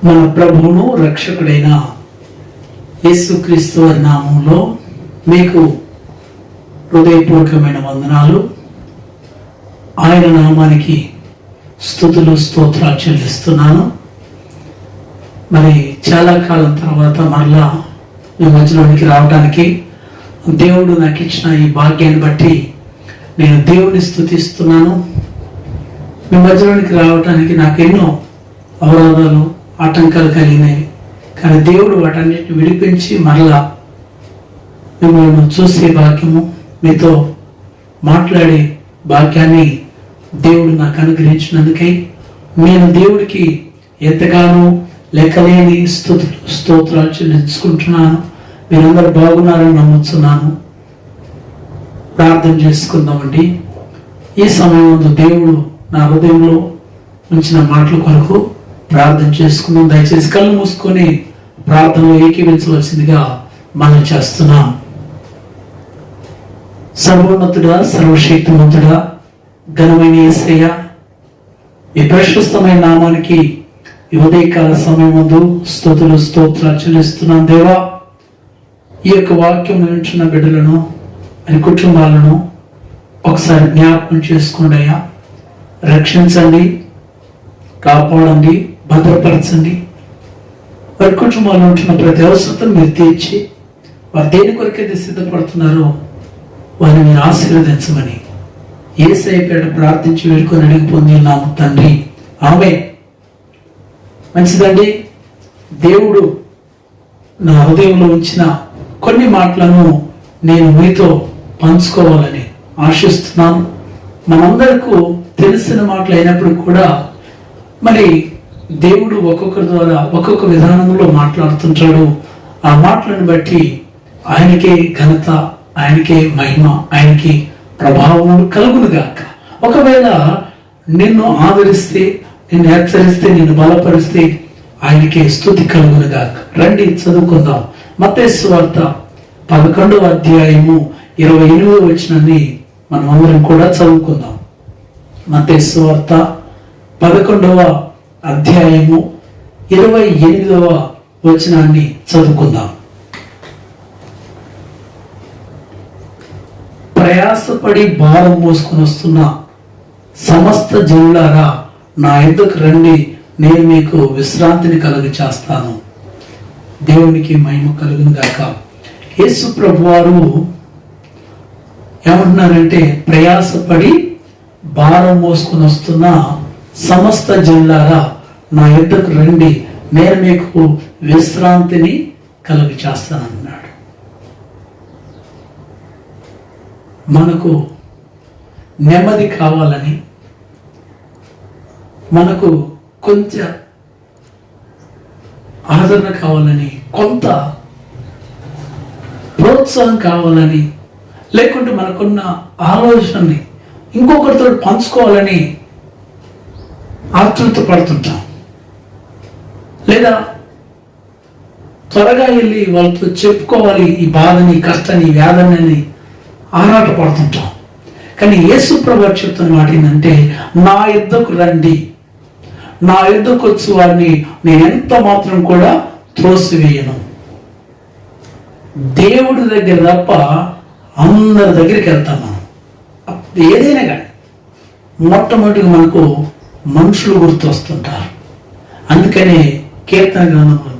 మన ప్రభువును రక్షకుడైన యేసుక్రీస్తు వారి నామంలో మీకు హృదయపూర్వకమైన వందనాలు. ఆయన నామానికి స్తుతులు స్తోత్రాలు చెల్లిస్తున్నాను. మరి చాలా కాలం తర్వాత మరలా మీ మధ్యలోనికి రావడానికి దేవుడు నాకు ఇచ్చిన ఈ భాగ్యాన్ని బట్టి నేను దేవుని స్తుతిస్తున్నాను. మీ మధ్యలోనికి రావడానికి నాకు ఎన్నో అవరోధాలు, ఆటంకాలు కలిగినవి. కానీ దేవుడు వాటన్నిటిని విడిపించి మరలా మిమ్మల్ని చూసే భాగ్యము, మీతో మాట్లాడే భాగ్యాన్ని దేవుడు నాకు అనుగ్రహించినందుకై నేను దేవుడికి ఎంతగానో లెక్కలేని స్తోత్రాలు చెల్లించుకుంటున్నాను. మీరందరూ బాగున్నారని నమ్ముతున్నాను. ప్రార్థన చేసుకుందామండి. ఈ సమయంలో దేవుడు నా హృదయంలో ఉంచిన మాటల కొరకు ప్రార్థన చేసుకుందాం. దయచేసి కళ్ళు మూసుకొని ప్రార్థనలో ఏకీవించవలసిందిగా మనం చేస్తున్నాం. సర్వోన్నతుడా, సర్వశక్తిమంతుడా, ఘనమైన యేసయ్య, ఈ ప్రశస్తమైన నామానికి ఈ ఉదయకాల సమయం ముందు స్తుతులు స్తోత్రాలు చెల్లిస్తున్నాం. దేవా, ఈ యొక్క వాక్యం వింటున్న బిడ్డలను, అని కుటుంబాలను ఒకసారి జ్ఞాపకం చేసుకోండి అయ్యా. రక్షించండి, కాపాడండి, భద్రపరచండి. వారి కుటుంబాల్లో ఉంటున్న ప్రతి అవసరతను మీరు తీర్చి వారు దేని కొరకైతే సిద్ధపడుతున్నారో వారిని మీరు ఆశీర్వదించమని యేసయ్య పేరిట ప్రార్థించి వేడుకొని అడిగి పొందినాము తండ్రి, ఆమేన్. మంచిదండి. దేవుడు నా హృదయంలో ఉంచిన కొన్ని మాటలను నేను మీతో పంచుకోవాలని ఆశిస్తున్నాను. మనందరికీ తెలిసిన మాటలు అయినప్పుడు కూడా మరి దేవుడు ఒక్కొక్కరి ద్వారా ఒక్కొక్క విధానంలో మాట్లాడుతుంటాడు. ఆ మాటలను బట్టి ఆయనకే ఘనత, ఆయనకే మహిమ, ఆయనకి ప్రభావం కలుగునుగాక. ఒకవేళ నిన్ను ఆదరిస్తే, నిన్ను హెచ్చరిస్తే, నిన్ను బలపరిస్తే ఆయనకే స్తుతి కలుగునుగాక. రండి చదువుకుందాం. మత్తయి సువార్త 11వ అధ్యాయము 28వ వచనాన్ని మనం అందరం కూడా చదువుకుందాం. మత్తయి సువార్త 11వ అధ్యాయము 28వ వచనాన్ని చదువుకుందాం. ప్రయాసపడి భారం మోసుకొని వస్తున్న సమస్త జనులారా, నా యొద్దకు రండి, నేను మీకు విశ్రాంతిని కలుగ చేస్తాను. దేవునికి మహిమ కలుగును గాక. యేసు ప్రభువారు ఏమంటున్నారంటే, ప్రయాసపడి భారం మోసుకొని వస్తున్న సమస్త జనులారా, నా యొద్దకు రండి, నేను మీకు విశ్రాంతిని కలుగ చేస్తానన్నాడు. మనకు నెమ్మది కావాలని, మనకు కొంచెం ఆదరణ కావాలని, కొంత ప్రోత్సాహం కావాలని, లేకుంటే మనకున్న ఆలోచనని ఇంకొకరితో పంచుకోవాలని ఆతృత పడుతుంటాం. లేదా త్వరగా వెళ్ళి వాళ్ళతో చెప్పుకోవాలి ఈ బాధని, కష్టాన్ని, వ్యాధిని ఆరాట పడుతుంటాం. కానీ యేసు ప్రభువు చెప్తున్న మాట ఏంటంటే, నా యొద్దకు రండి, నా యొద్దకు వచ్చి వారిని నేను ఎంత మాత్రం కూడా త్రోసివేయను. దేవుడి దగ్గర తప్ప అందరి దగ్గరికి వెళ్తాం మనం. ఏదైనా కానీ మొట్టమొదటిగా మనకు మనుషులు గుర్తు వస్తుంటారు. అందుకనే కీర్తన గ్రంథంలో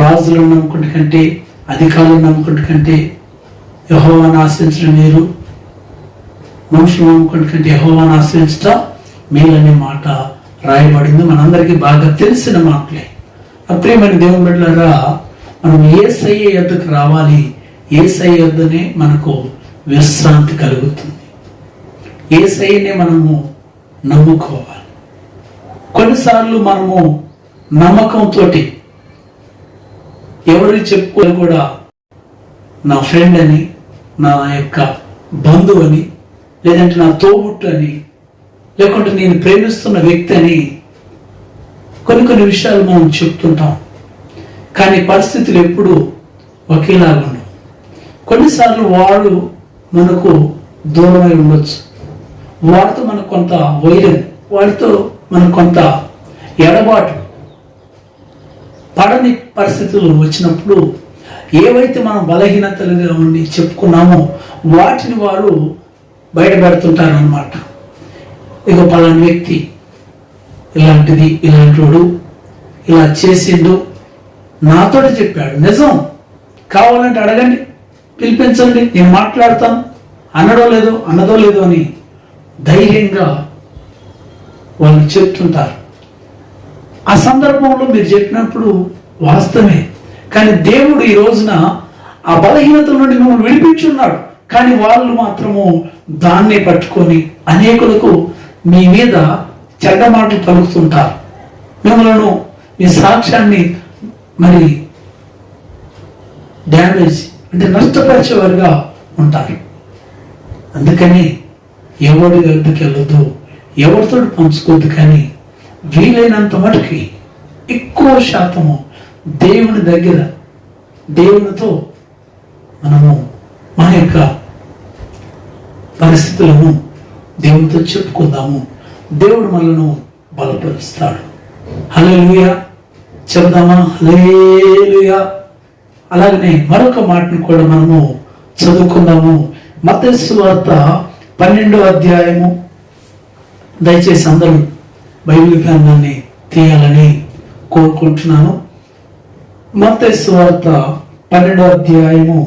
రాజులను నమ్ముకుంటే కంటే, అధికారులను నమ్ముకుంటే కంటే యెహోవాను ఆశ్రయించడం మేలు, మనుషులు నమ్ముకుంటే కంటే యెహోవాను ఆశ్రయించడం మేలనే మాట రాయబడింది. మనందరికీ బాగా తెలిసిన మాటలే. ప్రియమైన దేవుని బిడ్డలారా, మనం యేసయ్య యొద్దకు రావాలి. యేసయ్య యొద్దనే మనకు విశ్రాంతి కలుగుతుంది. యేసయ్యనే మనము నమ్ముకోవాలి. కొన్నిసార్లు మనము నమ్మకంతో ఎవరు చెప్పుకోవాలి కూడా నా ఫ్రెండ్ అని, నా యొక్క బంధువు అని, లేదంటే నా తోబుట్టు అని, లేకుంటే నేను ప్రేమిస్తున్న వ్యక్తి అని కొన్ని విషయాలు మనం చెప్తుంటాం. కానీ పరిస్థితులు ఎప్పుడు ఒకేలాగా ఉండవు. కొన్నిసార్లు వాడు మనకు దూరమై ఉండొచ్చు, వాడితో మనకు కొంత వైరం, వాడితో మనకు కొంత ఎడబాటు, పడని పరిస్థితులు వచ్చినప్పుడు ఏవైతే మనం బలహీనతలుగా ఉండి చెప్పుకున్నామో వాటిని వారు బయటపెడుతుంటారు అన్నమాట. ఇక పలాని వ్యక్తి ఇలాంటిది, ఇలాంటివాడు ఇలా చేసిండు, నాతో చెప్పాడు, నిజం, కావాలంటే అడగండి, పిలిపించండి, నేను మాట్లాడతాను, అన్నదో లేదో అని ధైర్యంగా వాళ్ళు చెప్తుంటారు. ఆ సందర్భంలో మీరు చెప్పినప్పుడు వాస్తవమే, కానీ దేవుడు ఈ రోజున ఆ బలహీనతల నుండి మిమ్మల్ని విడిపించున్నాడు. కానీ వాళ్ళు మాత్రము దాన్నే పట్టుకొని అనేకులకు మీ మీద చెడ్డ మాటలు పలుకుతుంటారు. మిమ్మల్ని, మీ సాక్ష్యాన్ని మరి డ్యామేజ్ అంటే నష్టపరిచేవారుగా ఉంటారు. అందుకని ఎవరి దగ్గరికి వెళ్ళొద్దు, ఎవరితో పంచుకోవద్దు. కానీ వీలైనంత మటుకి ఎక్కువ శాతము దేవుని దగ్గర, దేవునితో మనము మన యొక్క పరిస్థితులను దేవునితో చెప్పుకుందాము. దేవుడు మనను బలపరుస్తాడు. హల్లెలూయా చెప్దామా? హల్లెలూయా. అలాగనే మరొక మాటను కూడా మనము చదువుకుందాము. మత్తయి సువార్త 12వ అధ్యాయము. దయచేసి అందరూ బైబిల్ గ్రంథాన్ని తీయాలని కోరుకుంటున్నాను. మత్తయి సువార్త 12వ అధ్యాయము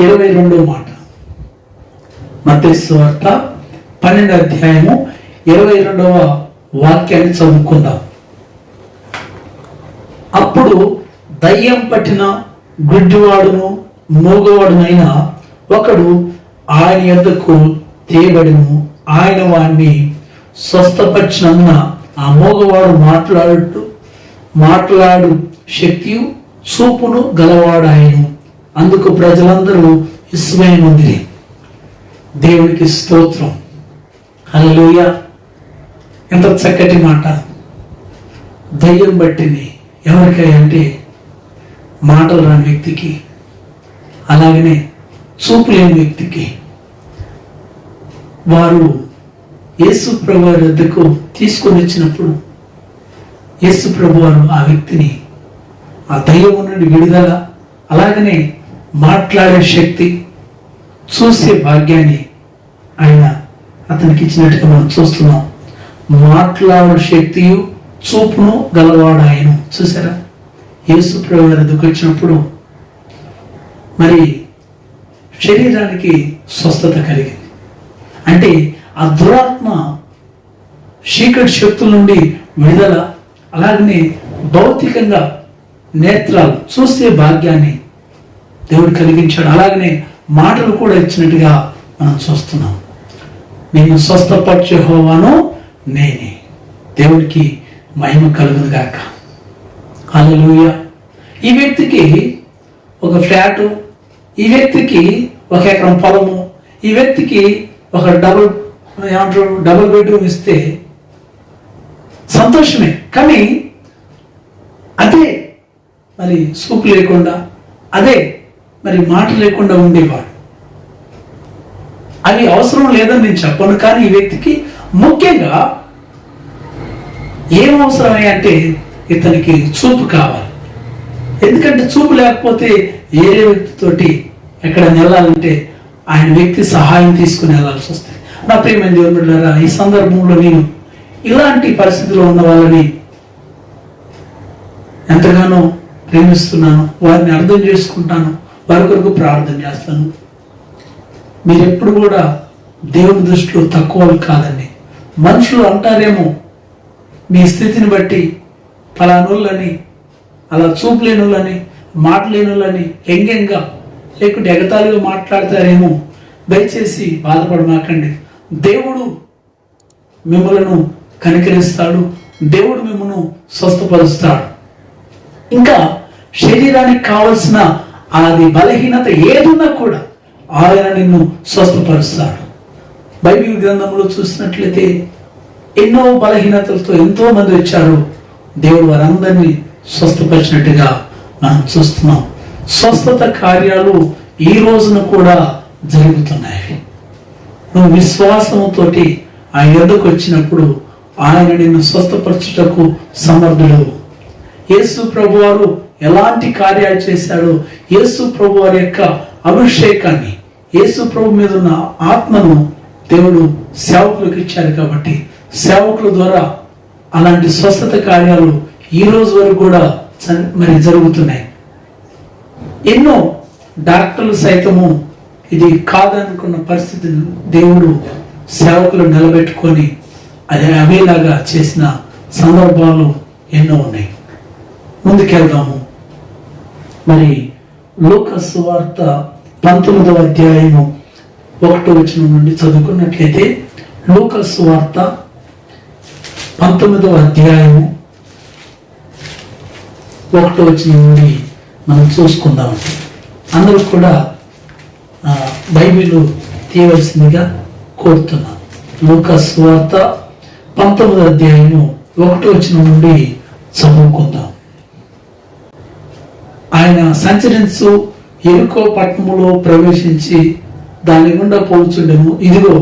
22వ మాట. మత్తయి సువార్త 12వ అధ్యాయము 22వ వాక్యాన్ని చదువుకుందాం. అప్పుడు దయ్యం పట్టిన గుడ్డివాడును మూగవాడునైన ఒకడు ఆయన యొద్దకు తేబడిను. ఆయన వాడిని స్వస్థపరిచినందున ఆ మూగవాడు మాట్లాడు శక్తియు చూపును గలవాడాయను. అందుకు ప్రజలందరూ విస్మయముందిరి. దేవునికి స్తోత్రం. హల్లెలూయా. ఎంత చక్కటి మాట. దయ్యం పట్టింది ఎవరికై అంటే మాటలు రాని వ్యక్తికి, అలాగనే చూపు లేని వ్యక్తికి. వారు యేసు ప్రభు వారి వద్దకు తీసుకొని వచ్చినప్పుడు యేసు ప్రభు వారు ఆ వ్యక్తిని ఆ దయ్యం నుండి విడుదల, అలాగనే మాట్లాడే శక్తి, చూసే భాగ్యాన్ని ఆయన అతనికి ఇచ్చినట్టుగా మనం చూస్తున్నాం. మాట్లాడే శక్తియు చూపును గలవాడు ఆయన. చూసారా, యేసు ప్రభు వారి వద్దకు వచ్చినప్పుడు మరి శరీరానికి స్వస్థత కలిగింది. అంటే ఆ దురాత్మ చీకటి శక్తుల నుండి విడుదల, అలాగనే భౌతికంగా నేత్రాలు చూసే భాగ్యాన్ని దేవుడు కలిగించాడు. అలాగనే మాటలు కూడా ఇచ్చినట్టుగా మనం చూస్తున్నాం. నేను స్వస్థపరిచే యెహోవాను నేనే. దేవుడికి మహిమ కలుగును గాక. హల్లెలూయా. ఈ వ్యక్తికి ఒక ఫ్లాటు, ఈ వ్యక్తికి 1 ఎకరం పొలము, ఈ వ్యక్తికి ఒక డబుల్ బెడ్రూమ్ ఇస్తే సంతోషమే. కానీ అదే మరి సూపు లేకుండా, అదే మరి మాట లేకుండా ఉండేవాడు. అవి అవసరం లేదని నేను చెప్పను. కానీ ఈ వ్యక్తికి ముఖ్యంగా ఏం అవసరమే అంటే ఇతనికి చూపు కావాలి. ఎందుకంటే చూపు లేకపోతే వేరే వ్యక్తితోటి ఎక్కడ వెళ్ళాలంటే ఆయన వ్యక్తి సహాయం తీసుకుని వెళ్ళాల్సి వస్తుంది. నా ప్రియమైన దేవుని బిడ్డలారా, ఈ సందర్భంలో నేను ఇలాంటి పరిస్థితిలో ఉన్న వాళ్ళని ఎంతగానో ప్రేమిస్తున్నాను, వారిని అర్థం చేసుకుంటాను, వారి కొరకు ప్రార్థన చేస్తాను. మీరు ఎప్పుడు కూడా దేవుని దృష్టిలో తక్కువ కాదండి. మనుషులు అంటారేమో మీ స్థితిని బట్టి ఫలానోళ్ళని, అలా చూపు లేనులని, మాట లేనులని వ్యంగ్యంగా లేకుంటే ఎగతాళిగా మాట్లాడతారేమో. దయచేసి బాధపడమాకండి. దేవుడు మిమ్మలను కనికరిస్తాడు, దేవుడు మిమ్మల్ని స్వస్థపరుస్తాడు. ఇంకా శరీరానికి కావలసిన అది బలహీనత ఏదున్నా కూడా ఆయన నిన్ను స్వస్థపరుస్తాడు. బైబిల్ గ్రంథంలో చూసినట్లయితే ఎన్నో బలహీనతలతో ఎంతో మంది వచ్చారు. దేవుడు వారందరినీ స్వస్థపరిచినట్టుగా మనం చూస్తున్నాం. స్వస్థత కార్యాలు ఈ రోజున కూడా జరుగుతున్నాయి. నువ్వు విశ్వాసంతో ఆయన యొద్దకు వచ్చినప్పుడు ఆయన నిన్ను స్వస్థపరచుటకు సమర్థుడు. యేసు ప్రభు వారు ఎలాంటి కార్యాలు చేశాడో, యేసు ప్రభు వారి యొక్క అభిషేకాన్ని, యేసు ప్రభు మీద ఉన్న ఆత్మను దేవుడు సేవకులకు ఇచ్చారు. కాబట్టి సేవకుల ద్వారా అలాంటి స్వస్థత కార్యాలు ఈ రోజు వరకు కూడా మరి జరుగుతున్నాయి. ఎన్నో డాక్టర్లు సైతము ఇది కాదనుకున్న పరిస్థితిని దేవుడు సేవకులు నిలబెట్టుకొని అది అవేలాగా చేసిన సందర్భాలు ఎన్నో ఉన్నాయి. ముందుకెళ్దాము. మరి లూకా సువార్త 19వ అధ్యాయము 1వ వచనం నుండి చదువుకున్నట్లయితే, లూకా సువార్త 19వ అధ్యాయము 1వ వచనం నుండి మనం చూసుకుందాం. అందరూ కూడా బైబిల్ తీయవలసిందిగా కోరుతున్నాను. లూకా సువార్త 19వ అధ్యాయము 1వ వచనం నుండి చదువుకుందాం. ఆయన సంచరించు యెరికో పట్టణములో ప్రవేశించి దాని గుండా పోల్చుండెను. ఇదిగో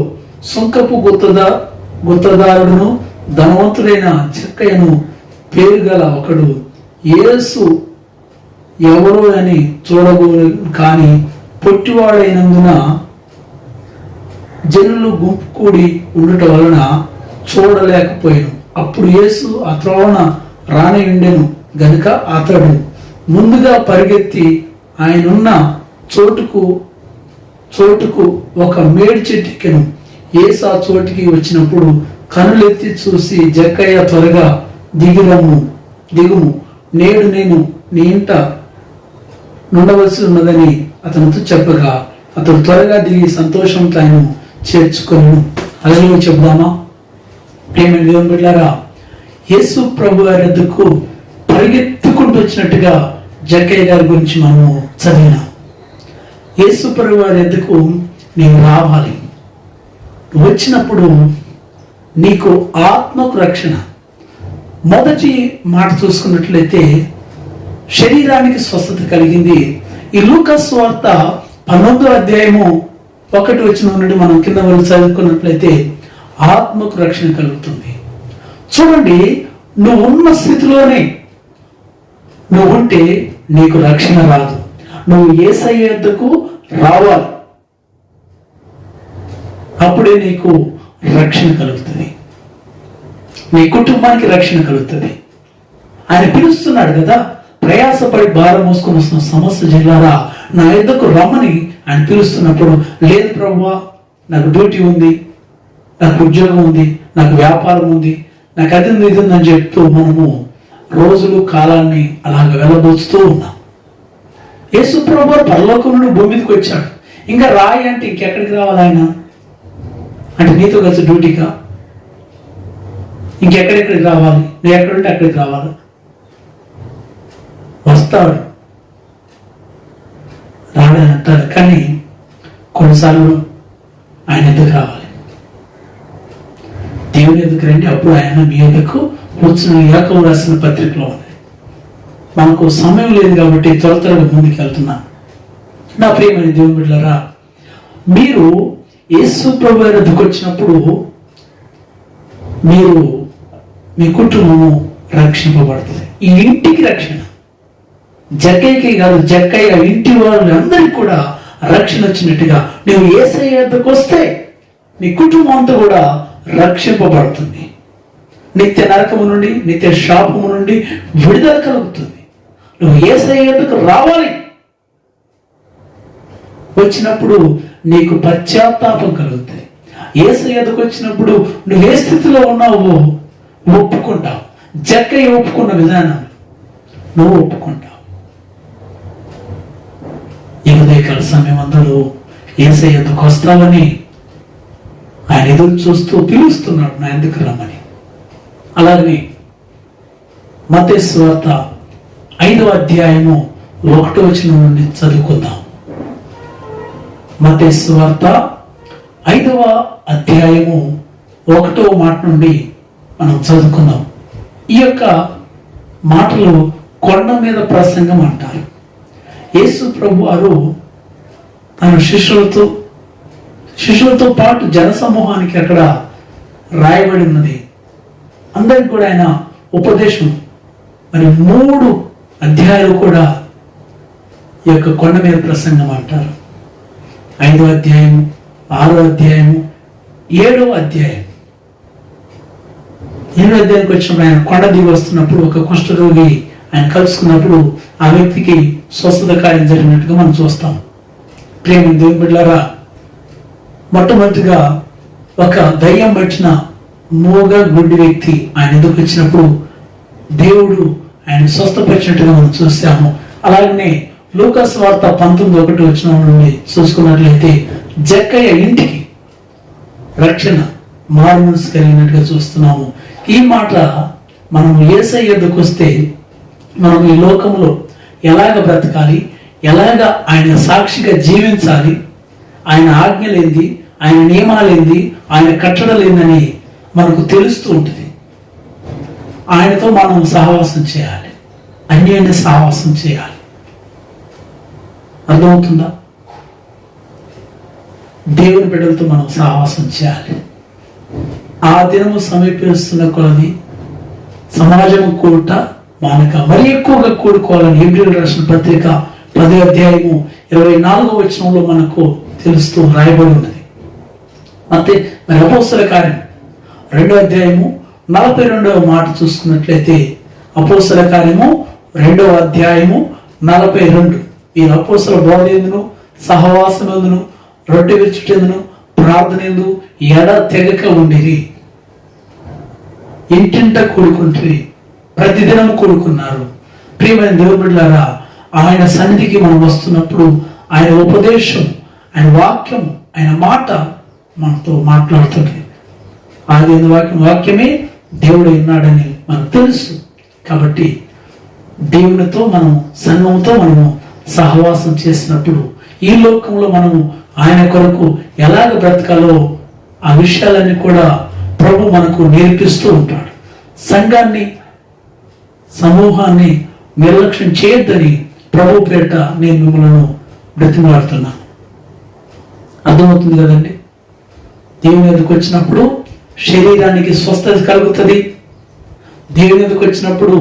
సుంకపు గుత్తదారుడును ధనవంతుడైన జక్కయ్యను పేరు గల ఒకడు యేసు ఎవరో అని చూడబోను, కానీ పొట్టివాడైనందున జనులు గుంపు కూడి ఉండుట వలన చూడలేకపోయాను. అప్పుడు యేసు ఆ త్రోవన రాని ఉండెను గనుక అతడు ముందుగా పరిగెత్తి ఆయనున్న చోటుకు ఒక మేడి చెట్టు ఎక్కెను. యేసు ఆ చోటికి వచ్చినప్పుడు కనులెత్తి చూసి, జక్కయ్య త్వరగా దిగుము, నేడు నేను నీ ఇంట నుండవలసి ఉన్నదని అతనితో చెప్పగా అతడు త్వరగా దిగి సంతోషంతో ఆయన చేర్చుకొని అలలు చెబుదామా? ప్రేమ దేవుని బిడ్డలారా, యేసు ప్రభు గారి వద్దకు పరిగెత్తుకుంటూ వచ్చినట్టుగా జక్కయ్య గారి గురించి మనము చదివినాం. యేసు ప్రభు వారి వద్దకు నీవు రావాలి. వచ్చినప్పుడు నీకు ఆత్మకు రక్షణ. మొదటి మాట చూసుకున్నట్లయితే శరీరానికి స్వస్థత కలిగింది. ఈ లూకా సువార్త 19వ అధ్యాయము 1వ వచనం నుండి మనం కింద వరకు చదువుకున్నట్లయితే ఆత్మకు రక్షణ కలుగుతుంది. చూడండి, నువ్వు ఉన్న స్థితిలోనే నువ్వు ఉంటే నీకు రక్షణ రాదు. నువ్వు యేసయ్య యొద్దకు రావాలి, అప్పుడే నీకు రక్షణ కలుగుతుంది, నీ కుటుంబానికి రక్షణ కలుగుతుంది. ఆయన పిలుస్తున్నాడు కదా, ప్రయాసపడి భారం మోసుకొని వస్తున్న సమస్త జిల్లారా నా యొద్దకు రమ్మని ఆయన పిలుస్తున్నప్పుడు, లేదు ప్రభువా నాకు డ్యూటీ ఉంది, నాకు ఉద్యోగం ఉంది, నాకు వ్యాపారం ఉంది, నాకు అది ఇది ఉందని చెప్తూ మనము రోజులు కాలాన్ని అలాగ వెళ్ళబోస్తూ ఉన్నాం. యేసు ప్రభువు పరలోకం నుండి భూమి మీదకి వచ్చాడు. ఇంకా రాయి అంటే ఇంకెక్కడికి రావాలి ఆయన? అంటే నీతో కలిసి డ్యూటీగా ఇంకెక్కడెక్కడికి రావాలి? నువ్వు ఎక్కడుంటే అక్కడికి రావాలి. వస్తాడు, రాడని అంటారు, కానీ కొన్నిసార్లు ఆయన ఎందుకు రావాలి? దేవుని ఎందుకు రండి, అప్పుడు ఆయన మీ ఎందుకు వచ్చిన యాకోబు రాసిన పత్రికలో ఉంది. మనకు సమయం లేదు కాబట్టి త్వరగా ముందుకు వెళ్తున్నాను. నా ప్రియమైన దేవుని బిడ్డలారా, మీరు యేసు ప్రభు వద్దకు వచ్చినప్పుడు మీరు మీ కుటుంబము రక్షింపబడుతుంది. ఈ ఇంటికి రక్షణ, జక్కయ్యకి కాదు, జక్కయ్య ఇంటి వాళ్ళందరికీ కూడా రక్షణ వచ్చినట్టుగా నువ్వు యేసయ్య వద్దకు వస్తే నీ కుటుంబం అంతా కూడా రక్షింపబడుతుంది. నిత్య నరకము నుండి, నిత్య శాపము నుండి విడుదల కలుగుతుంది. నువ్వు యేసయ్య వద్దకు రావాలి. వచ్చినప్పుడు నీకు పశ్చాత్తాపం కలుగుతుంది. యేసయ్య వద్దకు వచ్చినప్పుడు నువ్వు ఏ స్థితిలో ఉన్నావో ఒప్పుకుంటావు. జక్కయ్య ఒప్పుకున్న విధానం నువ్వు ఒప్పుకుంటావు. ఈ ఉదయకాల సమయం అందరూ యేసయ్య వద్దకు వస్తామని ఆయన ఎదురు చూస్తూ పిలుస్తున్నాడు, నా ఎందుకు రమ్మని. అలాగే మత్తయి సువార్త 5వ అధ్యాయము 1వ వచనం నుండి చదువుకుందాం. మత్తయి సువార్త 5వ అధ్యాయము 1వ మాట నుండి మనం చదువుకుందాం. ఈ యొక్క మాటలు కొండ మీద ప్రసంగం అంటారు. యేసు ప్రభు వారు తన శిష్యులతో పాటు జనసమూహానికి అక్కడ రాయబడి ఉన్నది. అందరికి కూడా ఆయన ఉపదేశం మరి 3 అధ్యాయాలు కూడా ఈ యొక్క కొండ మీద ప్రసంగం అంటారు. 5వ అధ్యాయము, 6వ అధ్యాయము, 7వ అధ్యాయం. 7వ అధ్యాయానికి వచ్చినప్పుడు ఆయన కొండ దిగి వస్తున్నప్పుడు ఒక కుష్ఠరోగి ఆయన కలుసుకున్నప్పుడు ఆ వ్యక్తికి స్వస్థత కార్యం జరిగినట్టుగా మనం చూస్తాం. ప్రేమ దేవుని బిడ్డలారా, మొట్టమొదటిగా ఒక దయ్యం పట్టిన మూగ గుడ్డి వ్యక్తి ఆయన ఎదుకు వచ్చినప్పుడు దేవుడు ఆయన స్వస్థపరిచినట్టుగా మనం చూస్తాము. అలాగనే లూకా సువార్త 19:1 నుండి చూసుకున్నట్లయితే జక్కయ్య ఇంటికి రక్షణ మారుమనసు కలిగినట్టుగా చూస్తున్నాము. ఈ మాట మనం యేసయ్య ఎదుకు వస్తే మనం ఈ లోకంలో ఎలాగ బ్రతకాలి, ఎలాగ ఆయన సాక్షిగా జీవించాలి, ఆయన ఆజ్ఞలేంది, ఆయన నియమాలేంది, ఆయన కట్టడలేందని మనకు తెలుస్తూ ఉంటుంది. ఆయనతో మనం సహవాసం చేయాలి, అన్యోన్య సహవాసం చేయాలి. అర్థమవుతుందా? దేవుని బిడ్డలతో మనం సహవాసం చేయాలి. ఆ దినము సమీపిస్తున్న కొలది సమాజం కూట మానక మరి ఎక్కువగా కూడుకోవాలని హెబ్రీయులకు రాసిన పత్రిక 10వ అధ్యాయము 24వ వచనంలో మనకు తెలుస్తూ రాయబడి ఉన్నది. అంతే. మరి అపోస్తల కార్యం 2వ అధ్యాయము 42వ మాట చూసుకున్నట్లయితే అపోస్తల కార్యము 2వ అధ్యాయము 42 ఈ అపోస్తల బోధ ఎందును, సహవాసం ఎందును, రొట్టె విరుచుటెందును, ప్రార్థన ఎందు ఎడ తెగక ఉండిరి. ఇంటింట కూడుకుంటారు, ప్రతిదినం కూడుకున్నారు. ప్రియమైన దేవుని బిడ్డలారా, ఆయన సన్నిధికి మనం వస్తున్నప్పుడు ఆయన ఉపదేశం, ఆయన వాక్యం, ఆయన మాట మనతో మాట్లాడుతుంది. ఆది వాక్యమే దేవుడు ఉన్నాడని మనకు తెలుసు. కాబట్టి దేవునితో మనం సంఘంతో మనము సహవాసం చేసినప్పుడు ఈ లోకంలో మనము ఆయన కొరకు ఎలాగ బ్రతకాలో ఆ విషయాలన్నీ కూడా ప్రభు మనకు నేర్పిస్తూ ఉంటాడు. సంఘాన్ని, సమూహాన్ని నిర్లక్ష్యం చేయొద్దని ప్రభు పేట నేను మిమ్మల్ని బ్రతిమాడుతున్నాను. అర్థమవుతుంది కదండి? దేవుని ఎదుకు వచ్చినప్పుడు శరీరానికి స్వస్థత కలుగుతుంది, దేవుని ఎదుకు వచ్చినప్పుడు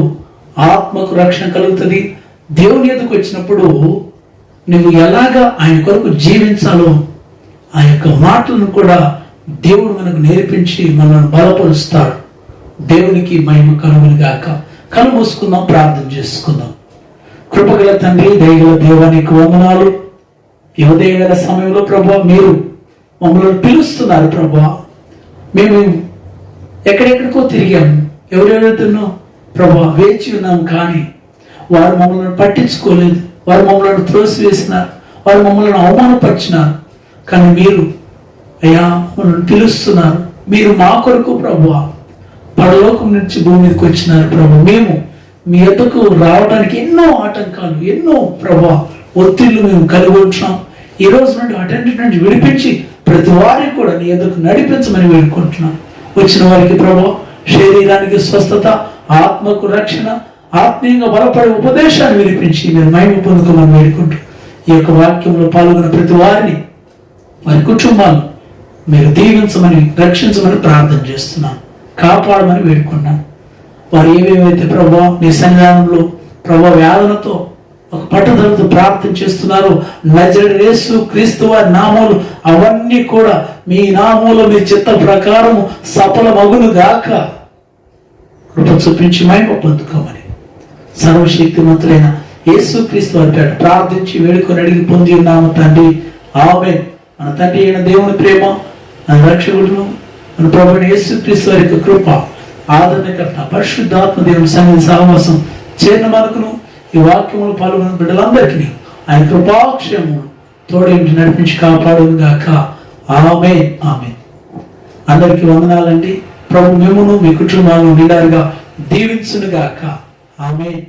ఆత్మకు రక్షణ కలుగుతుంది. దేవుని ఎదుకు వచ్చినప్పుడు నువ్వు ఎలాగా ఆయన కొరకు జీవించాలో ఆ యొక్క మాటలను కూడా దేవుడు మనకు నేర్పించి మనల్ని బలపరుస్తాడు. దేవునికి మహిమ కలుగును గాక. కళ్ళు మూసుకుందాం, ప్రార్థన చేసుకుందాం. కృపగల తండ్రి, దయగల దేవానికి వందనాలు. ఈ ఉదయగల సమయంలో ప్రభా మీరు మమ్మల్ని పిలుస్తున్నారు. ప్రభా మేము ఎక్కడెక్కడికో తిరిగాము, ఎవరెవరితోనో ప్రభా వేచి ఉన్నాం, కానీ వారు మమ్మల్ని పట్టించుకోలేదు, వారు మమ్మల్ని త్రోసివేసినారు, వారు మమ్మల్ని అవమానపరిచినారు. కానీ మీరు అయ్యా మమ్మల్ని పిలుస్తున్నారు. మీరు మా కొరకు ప్రభువా పరలోకం నుంచి భూమి మీదకి వచ్చినారు. ప్రభు మేము మీ యొద్దకు రావడానికి ఎన్నో ఆటంకాలు, ఎన్నో ప్రభా ఒత్తిళ్లు మేము కలిగి ఉంటున్నాం. ఈ రోజు నుండి వాటన్నిటి నుండి విడిపించి ప్రతి వారికి కూడా నీ యొద్దకు నడిపించమని వేడుకుంటున్నాం. వచ్చిన వారికి ప్రభు శరీరానికి స్వస్థత, ఆత్మకు రక్షణ, ఆత్మీయంగా బలపడే ఉపదేశాన్ని వినిపించి మీరు మహిమ పొందుకోమని వేడుకుంటూ ఈ యొక్క వాక్యంలో పాల్గొన్న ప్రతి వారిని, వారి కుటుంబాలు మీరు దీవించమని, రక్షించమని ప్రార్థన చేస్తున్నాం. కాపాడమని వేడుకున్నాను. వారు ఏమేమైతే ప్రభా నీ సన్నిధానంలో ప్రభా వేదనతో ఒక పట్టుదలతో ప్రార్థన చేస్తున్నారు, నజరేయుడైన యేసు క్రీస్తు వారి నామములు అవన్నీ కూడా మీ నామములో మీ చిత్త ప్రకారము సఫలమగును గాక. కృప చూపించి మహిమ పొందుకోమని సర్వశక్తిమంతులైన యేసు క్రీస్తు వారి పేట ప్రార్థించి వేడుకొని అడిగి పొంది ఉన్నాము తండ్రి. ఆమేన్. మన తండ్రి అయిన దేవుని ప్రేమ, మన రక్షకుడును మన ప్రభువైన యేసు క్రీస్తు వారి యొక్క కృప, ఆదరణకర్త పరిశుద్ధాత్మ దేవుని సన్నిధి సహవాసం చేరిన మనకును ఈ వాక్యములు పాల్గొన్న బిడ్డలందరికీ ఆయన కృపాక్షేమము తోడేంటి నడిపించి కాపాడును గాక. ఆమేన్. ఆమేన్. అందరికీ వందనాలండి. ప్రభు మిమ్మును మీ కుటుంబాలను నిండారుగా దీవించును గాక. ఆమేన్.